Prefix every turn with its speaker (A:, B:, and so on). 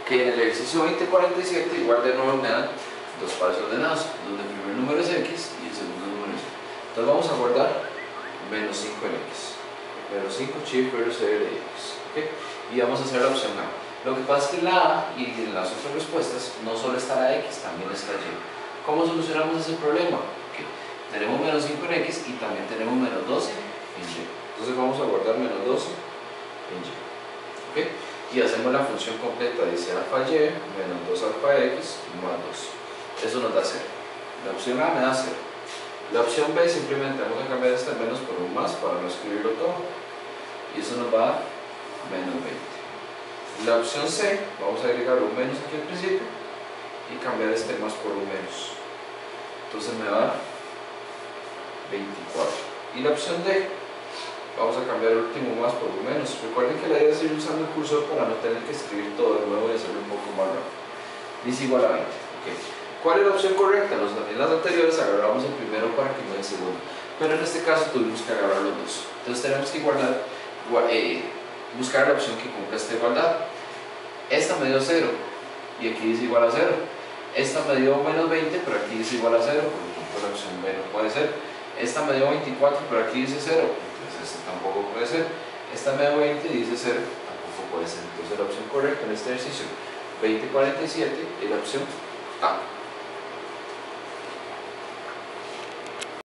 A: que en el ejercicio 2047 igual de nuevo me dan dos pares ordenados, donde el primer número es x y el segundo número es y. Entonces vamos a guardar menos 5 en x, menos 5 chiffre c de x, ¿okay? Y vamos a hacer la opción A. Lo que pasa es que en la A y en las otras respuestas no solo está la x, también está y. ¿Cómo solucionamos ese problema? Okay. Tenemos menos 5 en x y también tenemos menos 12 en y. Entonces vamos a guardar menos 12 en y. ¿Okay? Y hacemos la función completa, dice alfa y menos 2 alfa x más 2. Eso nos da 0. La opción A me da 0. La opción B simplemente vamos a cambiar este menos por un más para no escribirlo todo. Y eso nos va a dar menos 20. La opción C, vamos a agregar un menos aquí al principio y cambiar este más por un menos. Entonces me va a dar 24. Y la opción D, vamos a cambiar el último más por un menos. Recuerden que la idea es ir usando el cursor para no tener que escribir todo de nuevo y hacerlo un poco más rápido. Dice igual a 20. Okay. ¿Cuál es la opción correcta? En las anteriores agarramos el primero para que no el segundo, pero en este caso tuvimos que agarrar los dos. Entonces tenemos que buscar la opción que cumpla esta igualdad. Esta me dio 0 y aquí dice igual a 0. Esta me dio menos 20, pero aquí dice igual a 0, por lo tanto la opción B no puede ser. Esta me dio 24, pero aquí dice 0, entonces esta tampoco puede ser. Esta me dio 20 y dice 0, tampoco puede ser. Entonces la opción correcta en este ejercicio 2047 es la opción A.